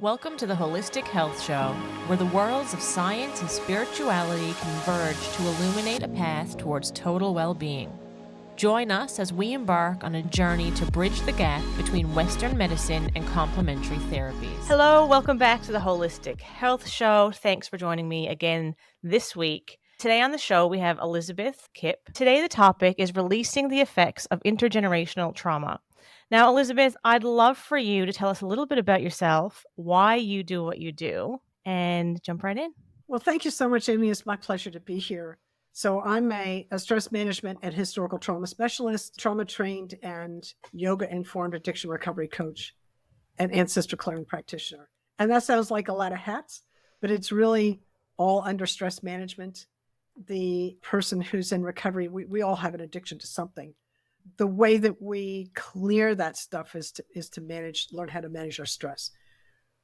Welcome to the Holistic Health Show, where the worlds of science and spirituality converge to illuminate a path towards total well-being. Join us as we embark on a journey to bridge the gap between Western medicine and complementary therapies. Hello, welcome back to the Holistic Health Show. Thanks for joining me again this week. Today on the show, we have Elizabeth Kipp. Today, the topic is releasing the effects of intergenerational trauma. Now, Elizabeth, I'd love for you to tell us a little bit about yourself, why you do what you do, and jump right in. Well, thank you so much, Amy. It's my pleasure to be here. So I'm a stress management and historical trauma specialist, trauma trained and yoga-informed addiction recovery coach, and ancestral clearing practitioner. And that sounds like a lot of hats, but it's really all under stress management. The person who's in recovery, we all have an addiction to something. The way that we clear that stuff is to learn how to manage our stress.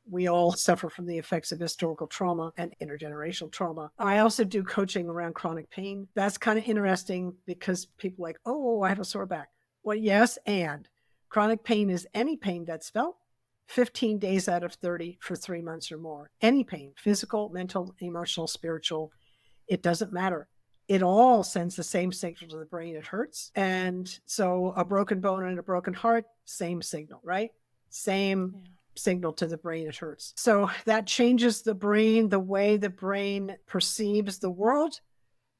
We all suffer from the effects of historical trauma and intergenerational trauma. I also do coaching around chronic pain. That's kind of interesting because people are like, oh, I have a sore back. Well, yes, and chronic pain is any pain that's felt 15 days out of 30 for 3 months or more. Any pain, physical, mental, emotional, spiritual, it doesn't matter. It all sends the same signal to the brain. It hurts. And so a broken bone and a broken heart, same signal, right? Same signal to the brain, it hurts. So that changes the brain, the way the brain perceives the world.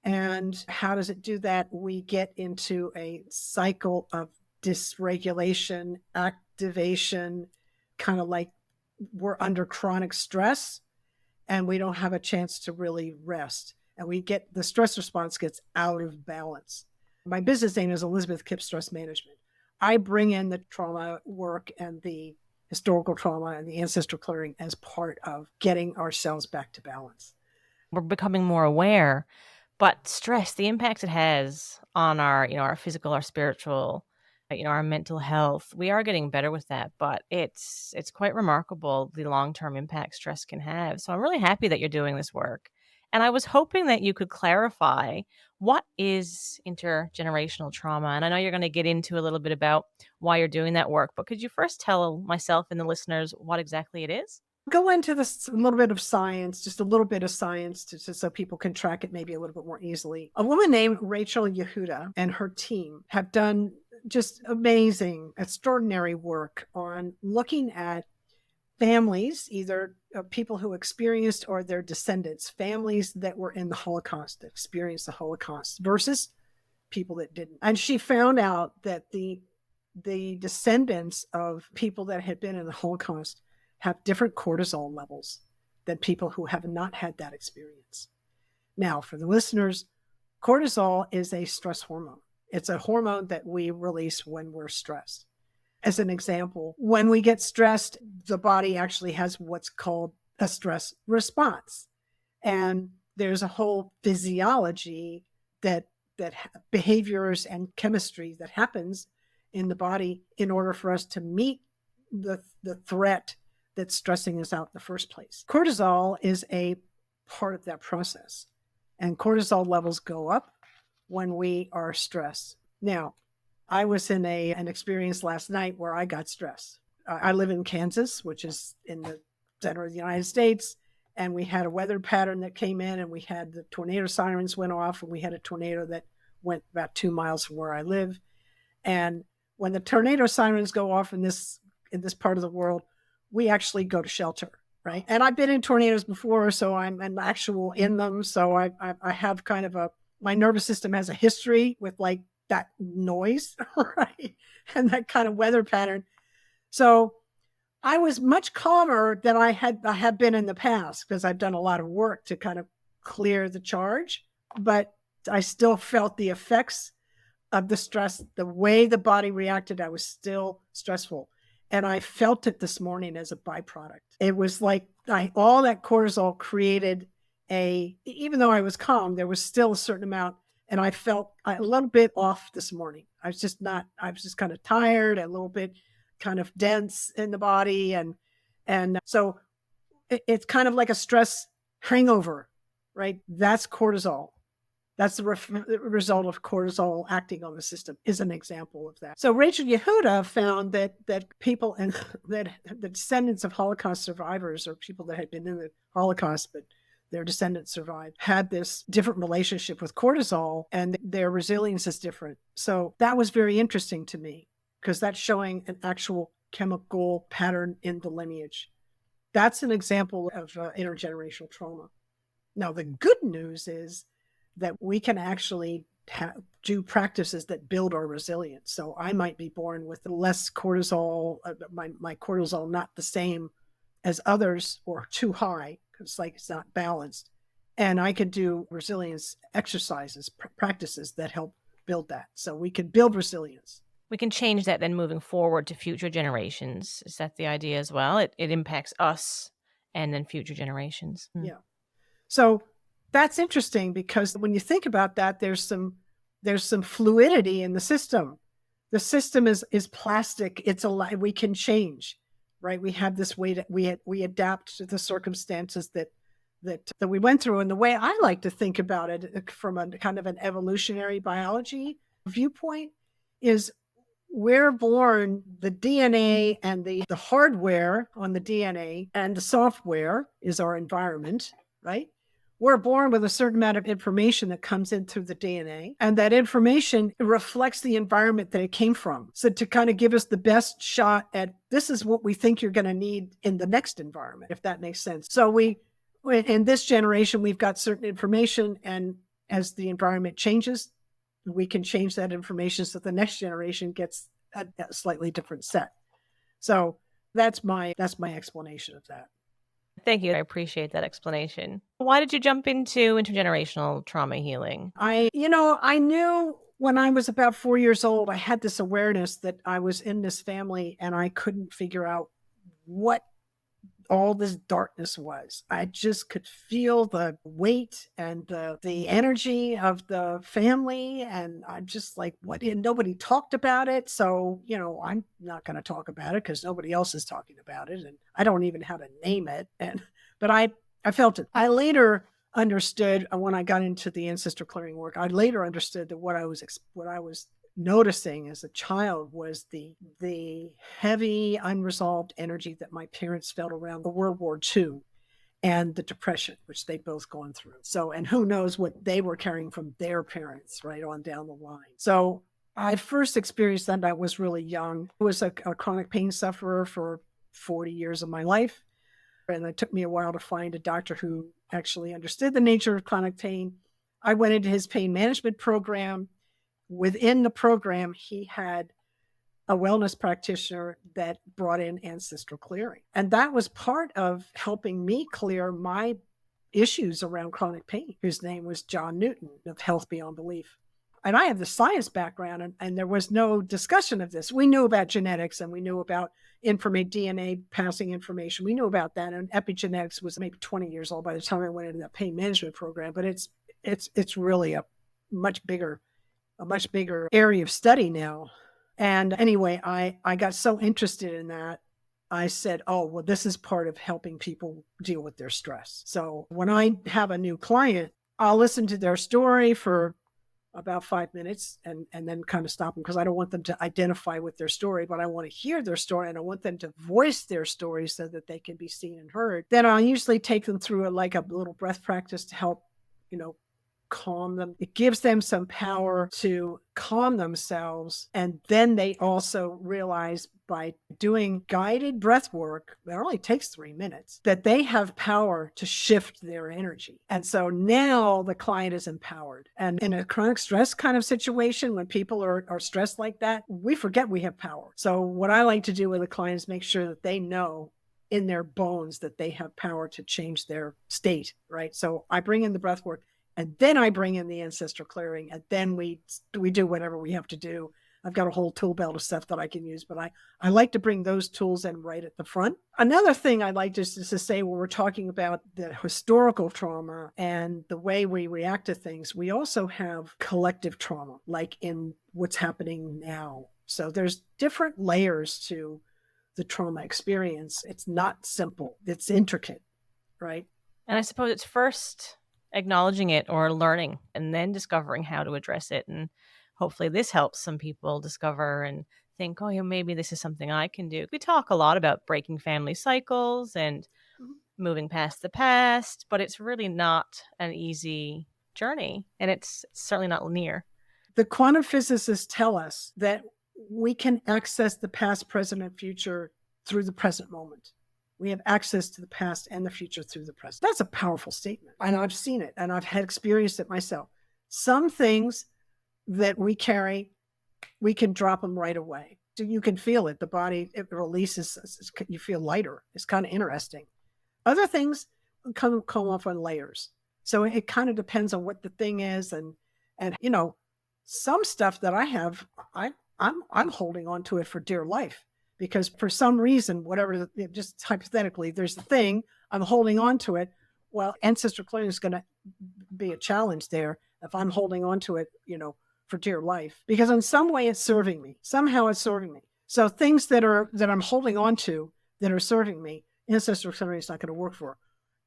And how does it do that? We get into a cycle of dysregulation, activation, kind of like we're under chronic stress and we don't have a chance to really rest. And the stress response gets out of balance. My business name is Elizabeth Kipp Stress Management. I bring in the trauma work and the historical trauma and the ancestral clearing as part of getting ourselves back to balance. We're becoming more aware, but stress, the impact it has on our physical, our spiritual, our mental health, we are getting better with that, but it's quite remarkable the long-term impact stress can have. So I'm really happy that you're doing this work. And I was hoping that you could clarify what is intergenerational trauma. And I know you're going to get into a little bit about why you're doing that work, but could you first tell myself and the listeners what exactly it is? Go into this a little bit of science, just a little bit of science so people can track it maybe a little bit more easily. A woman named Rachel Yehuda and her team have done just amazing, extraordinary work on looking at families, either people who experienced or their descendants, families that were in the Holocaust, that experienced the Holocaust versus people that didn't. And she found out that the descendants of people that had been in the Holocaust have different cortisol levels than people who have not had that experience. Now, for the listeners, cortisol is a stress hormone. It's a hormone that we release when we're stressed. As an example, when we get stressed, the body actually has what's called a stress response. And there's a whole physiology that behaviors and chemistry that happens in the body in order for us to meet the threat that's stressing us out in the first place. Cortisol is a part of that process. And cortisol levels go up when we are stressed. Now, I was in an experience last night where I got stressed. I live in Kansas, which is in the center of the United States, and we had a weather pattern that came in, and we had the tornado sirens went off, and we had a tornado that went about 2 miles from where I live. And when the tornado sirens go off in this part of the world, we actually go to shelter, right? And I've been in tornadoes before, so I'm an actual in them. So I have kind of my nervous system has a history with like that noise, right? And that kind of weather pattern. So I was much calmer than I have been in the past because I've done a lot of work to kind of clear the charge, but I still felt the effects of the stress, the way the body reacted. I was still stressful. And I felt it this morning as a byproduct. It was like all that cortisol created even though I was calm, there was still a certain amount. And I felt a little bit off this morning. I was just kind of tired, a little bit kind of dense in the body. And so it's kind of like a stress hangover, right? That's cortisol. That's the result of cortisol acting on the system, is an example of that. So Rachel Yehuda found that people and that the descendants of Holocaust survivors, or people that had been in the Holocaust but their descendants survived, had this different relationship with cortisol, and their resilience is different. So that was very interesting to me, because that's showing an actual chemical pattern in the lineage. That's an example of intergenerational trauma. Now, the good news is that we can actually do practices that build our resilience. So I might be born with less cortisol, my cortisol not the same as others, or too high, because it's not balanced. And I could do resilience exercises, practices that help build that. So we can build resilience. We can change that then moving forward to future generations. Is that the idea as well? It impacts us and then future generations. Yeah. So that's interesting, because when you think about that, there's some fluidity in the system. The system is plastic. It's alive. We can change, right? We have this way that we adapt to the circumstances that we went through. And the way I like to think about it from a kind of an evolutionary biology viewpoint is, we're born, the DNA and the hardware on the DNA and the software is our environment, right? We're born with a certain amount of information that comes in through the DNA, and that information reflects the environment that it came from. So to kind of give us the best shot at, this is what we think you're going to need in the next environment, if that makes sense. So in this generation, we've got certain information, and as the environment changes, we can change that information so the next generation gets a slightly different set. So that's my explanation of that. Thank you. I appreciate that explanation. Why did you jump into intergenerational trauma healing? I knew when I was about 4 years old, I had this awareness that I was in this family and I couldn't figure out what all this darkness was. I just could feel the weight and the energy of the family. And I'm just like, what? And nobody talked about it. So, I'm not going to talk about it because nobody else is talking about it. And I don't even know how to name it. But I felt it. I later understood, when I got into the ancestral clearing work, I later understood that what I was noticing as a child was the heavy unresolved energy that my parents felt around the World War II and the Depression, which they'd both gone through. So, and who knows what they were carrying from their parents right on down the line. So I first experienced that I was really young. I was a chronic pain sufferer for 40 years of my life. And it took me a while to find a doctor who actually understood the nature of chronic pain. I went into his pain management program. Within the program, he had a wellness practitioner that brought in ancestral clearing. And that was part of helping me clear my issues around chronic pain, whose name was John Newton of Health Beyond Belief. And I have the science background, and there was no discussion of this. We knew about genetics, and we knew about DNA passing information. We knew about that. And epigenetics was maybe 20 years old by the time I went into that pain management program. But it's really a much bigger area of study now. And anyway, I got so interested in that, I said, oh, well, this is part of helping people deal with their stress. So when I have a new client, I'll listen to their story for about 5 minutes and then kind of stop them, because I don't want them to identify with their story, but I want to hear their story, and I want them to voice their story so that they can be seen and heard. Then I'll usually take them through like a little breath practice to help, calm them. It gives them some power to calm themselves. And then they also realize, by doing guided breath work, it only takes 3 minutes, that they have power to shift their energy. And so now the client is empowered. And in a chronic stress kind of situation, when people are stressed like that, we forget we have power. So what I like to do with the client is make sure that they know in their bones that they have power to change their state, right? So I bring in the breath work, and then I bring in the ancestral clearing, and then we do whatever we have to do. I've got a whole tool belt of stuff that I can use, but I like to bring those tools in right at the front. Another thing I like just to say, when we're talking about the historical trauma and the way we react to things, we also have collective trauma, like in what's happening now. So there's different layers to the trauma experience. It's not simple. It's intricate, right? And I suppose it's first acknowledging it or learning and then discovering how to address it. And hopefully this helps some people discover and think, oh, yeah, maybe this is something I can do. We talk a lot about breaking family cycles and Mhm. moving past the past, but it's really not an easy journey. And it's certainly not linear. The quantum physicists tell us that we can access the past, present, and future through the present moment. We have access to the past and the future through the present. That's a powerful statement. And I've seen it and I've had experienced it myself. Some things that we carry, we can drop them right away. So you can feel it. The body, it releases, you feel lighter. It's kind of interesting. Other things come off on layers. So it kind of depends on what the thing is. And some stuff that I have, I'm holding on to it for dear life. Because for some reason, whatever, just hypothetically, there's the thing, I'm holding on to it. Well, ancestral clearing is going to be a challenge there if I'm holding on to it, for dear life. Because in some way it's serving me. Somehow it's serving me. So things that I'm holding on to that are serving me, ancestral clearing is not going to work for.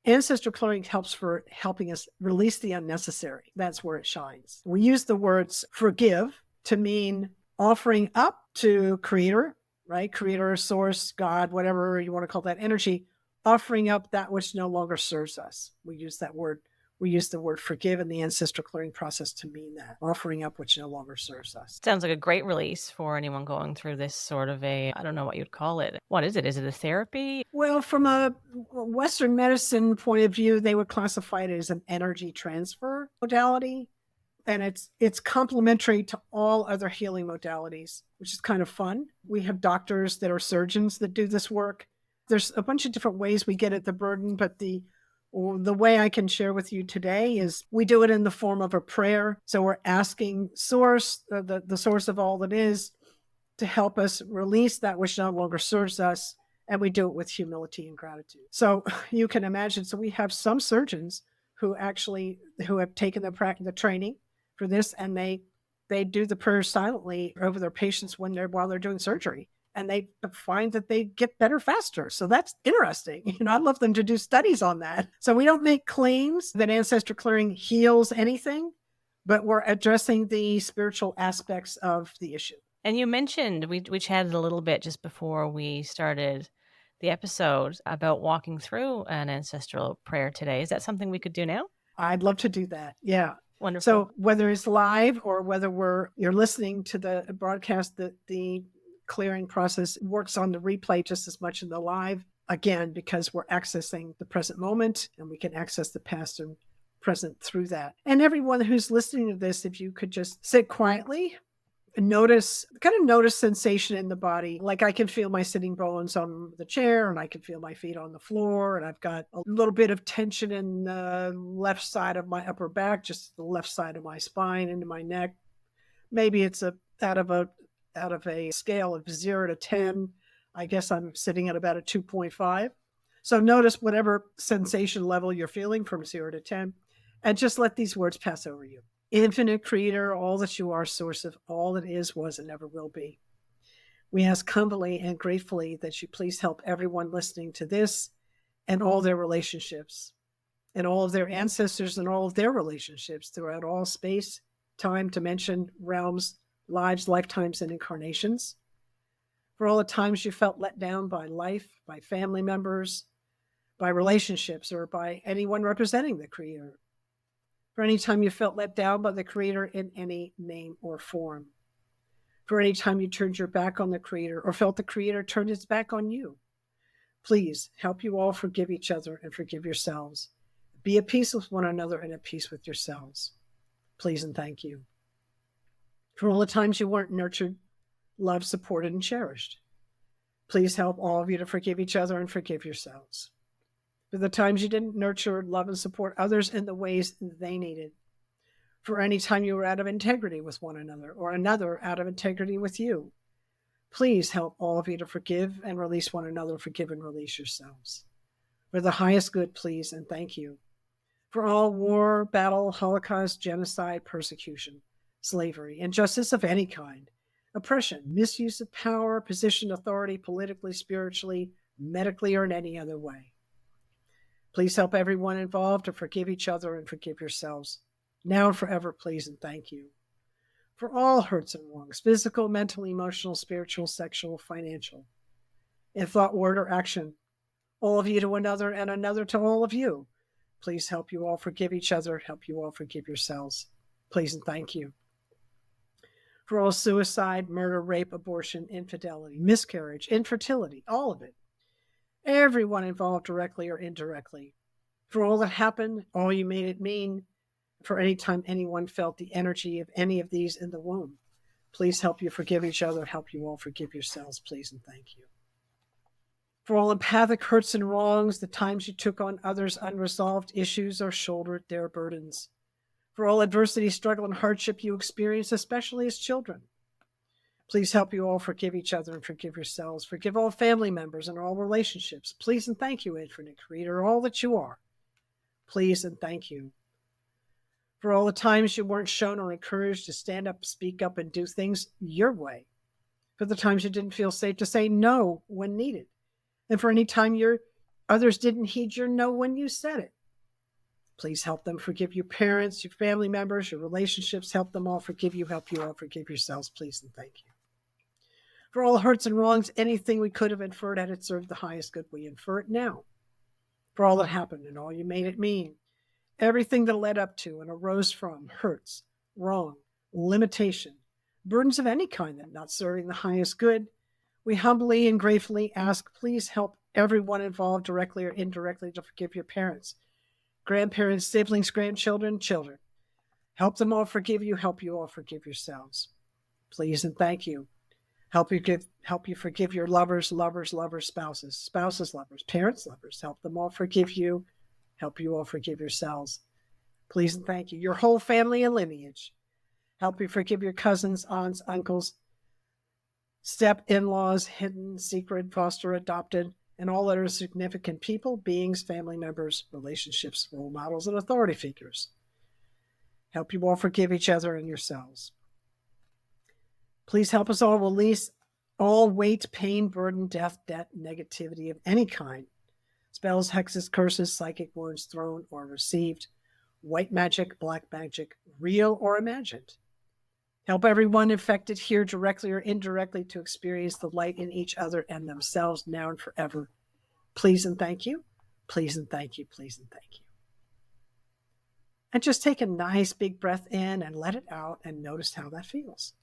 Ancestral clearing helps for helping us release the unnecessary. That's where it shines. We use the words forgive to mean offering up to Creator, right? Creator, source, God, whatever you want to call that energy, offering up that which no longer serves us. We use that word. We use the word forgive in the ancestral clearing process to mean that, offering up which no longer serves us. Sounds like a great release for anyone going through this sort of I don't know what you'd call it. What is it? Is it a therapy? Well, from a Western medicine point of view, they would classify it as an energy transfer modality. And it's complementary to all other healing modalities, which is kind of fun. We have doctors that are surgeons that do this work. There's a bunch of different ways we get at the burden, but the way I can share with you today is we do it in the form of a prayer. So we're asking source, the source of all that is, to help us release that which no longer serves us. And we do it with humility and gratitude. So you can imagine, so we have some surgeons who have taken the training for this, and they do the prayer silently over their patients while they're doing surgery, and they find that they get better faster. So that's interesting. I'd love them to do studies on that. So we don't make claims that ancestral clearing heals anything, but we're addressing the spiritual aspects of the issue. And you mentioned, we chatted a little bit just before we started the episode about walking through an ancestral prayer today. Is that something we could do now? I'd love to do that. Yeah. Wonderful. So whether it's live or whether you're listening to the broadcast, the clearing process works on the replay just as much in the live, again, because we're accessing the present moment and we can access the past and present through that. And everyone who's listening to this, if you could just sit quietly and notice sensation in the body. Like I can feel my sitting bones on the chair, and I can feel my feet on the floor, and I've got a little bit of tension in the left side of my upper back, just the left side of my spine into my neck. Maybe it's out of a scale of 0 to 10. I guess I'm sitting at about a 2.5. So notice whatever sensation level you're feeling from 0 to 10, and just let these words pass over you. Infinite Creator, all that you are, source of all that is, was, and ever will be. We ask humbly and gratefully that you please help everyone listening to this and all their relationships and all of their ancestors and all of their relationships throughout all space, time, dimension, realms, lives, lifetimes, and incarnations. For all the times you felt let down by life, by family members, by relationships, or by anyone representing the Creator. For any time you felt let down by the Creator in any name or form. For any time you turned your back on the Creator or felt the Creator turn his back on you. Please help you all forgive each other and forgive yourselves. Be at peace with one another and at peace with yourselves. Please and thank you. For all the times you weren't nurtured, loved, supported, and cherished. Please help all of you to forgive each other and forgive yourselves. For the times you didn't nurture, love, and support others in the ways they needed. For any time you were out of integrity with one another or another out of integrity with you. Please help all of you to forgive and release one another, forgive and release yourselves. For the highest good, please and thank you. For all war, battle, Holocaust, genocide, persecution, slavery, injustice of any kind, oppression, misuse of power, position, authority, politically, spiritually, medically, or in any other way. Please help everyone involved to forgive each other and forgive yourselves. Now and forever, please and thank you. For all hurts and wrongs, physical, mental, emotional, spiritual, sexual, financial, in thought, word, or action, all of you to another and another to all of you. Please help you all forgive each other, help you all forgive yourselves. Please and thank you. For all suicide, murder, rape, abortion, infidelity, miscarriage, infertility, all of it. Everyone involved directly or indirectly. For all that happened, all you made it mean, for any time anyone felt the energy of any of these in the womb. Please help you forgive each other, help you all forgive yourselves, please and thank you. For all empathic hurts and wrongs, the times you took on others' unresolved issues or shouldered their burdens. For all adversity, struggle, and hardship you experienced, especially as children. Please help you all forgive each other and forgive yourselves. Forgive all family members and all relationships. Please and thank you, Infinite Creator, all that you are. Please and thank you. For all the times you weren't shown or encouraged to stand up, speak up, and do things your way. For the times you didn't feel safe to say no when needed. And for any time others didn't heed your no when you said it. Please help them forgive your parents, your family members, your relationships. Help them all forgive you. Help you all forgive yourselves, please and thank you. For all hurts and wrongs, anything we could have inferred had it served the highest good, we infer it now. For all that happened and all you made it mean, everything that led up to and arose from hurts, wrong, limitation, burdens of any kind that not serving the highest good, we humbly and gratefully ask, please help everyone involved directly or indirectly to forgive your parents, grandparents, siblings, grandchildren, children. Help them all forgive you. Help you all forgive yourselves. Please and thank you. Help you forgive your lovers, spouses, lovers, parents, lovers. Help them all forgive you. Help you all forgive yourselves. Please and thank you. Your whole family and lineage. Help you forgive your cousins, aunts, uncles, step-in-laws, hidden, secret, foster, adopted, and all other significant people, beings, family members, relationships, role models, and authority figures. Help you all forgive each other and yourselves. Please help us all release all weight, pain, burden, death, debt, negativity of any kind. Spells, hexes, curses, psychic wounds thrown or received. White magic, black magic, real or imagined. Help everyone affected here directly or indirectly to experience the light in each other and themselves now and forever. Please and thank you. Please and thank you. Please and thank you. And just take a nice big breath in and let it out and notice how that feels.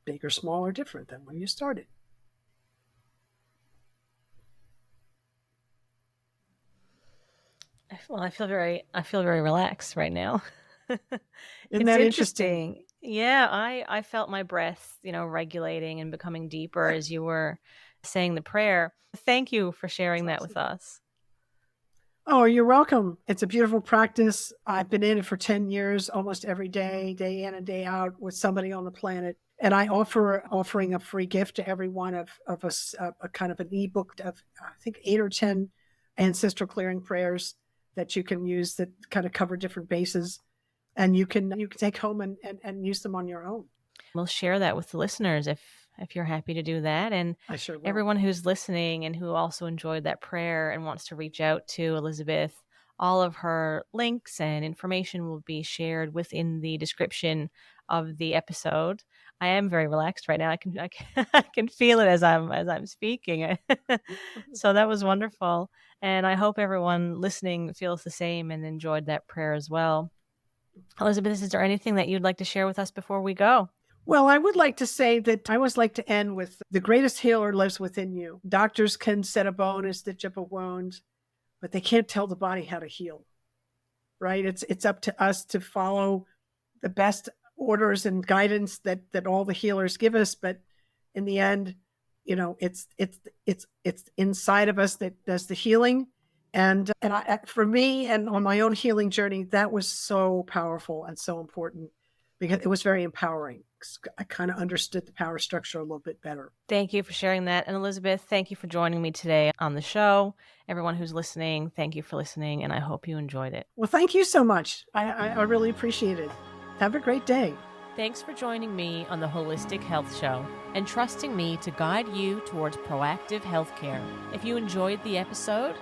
Big or small or different than when you started. Well, I feel very relaxed right now. Isn't that interesting? Yeah, I felt my breath, regulating and becoming deeper as you were saying the prayer. Thank you for sharing that with us. Oh, you're welcome. It's a beautiful practice. I've been in it for 10 years, almost every day, day in and day out with somebody on the planet. And I offering a free gift to everyone of a kind of an ebook of, I think, 8 or 10 Ancestral Clearing prayers that you can use that kind of cover different bases. And you can take home and use them on your own. We'll share that with the listeners if you're happy to do that. And I sure will. Everyone who's listening and who also enjoyed that prayer and wants to reach out to Elizabeth, all of her links and information will be shared within the description of the episode. I am very relaxed right now. I can feel it as I'm speaking. So that was wonderful. And I hope everyone listening feels the same and enjoyed that prayer as well. Elizabeth, is there anything that you'd like to share with us before we go? Well, I would like to say that I always like to end with the greatest healer lives within you. Doctors can set a bone and stitch up a wound, but they can't tell the body how to heal, right? It's up to us to follow the best orders and guidance that all the healers give us. But in the end, it's inside of us that does the healing. And for me and on my own healing journey, that was so powerful and so important because it was very empowering. I kind of understood the power structure a little bit better. Thank you for sharing that. And Elizabeth, thank you for joining me today on the show. Everyone who's listening, thank you for listening, and I hope you enjoyed it. Well, thank you so much. I really appreciate it. Have a great day. Thanks for joining me on the Holistic Health Show and trusting me to guide you towards proactive healthcare. If you enjoyed the episode,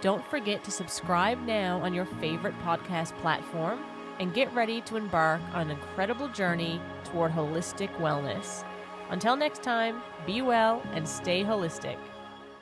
Don't forget to subscribe now on your favorite podcast platform and get ready to embark on an incredible journey toward holistic wellness. Until next time, be well and stay holistic.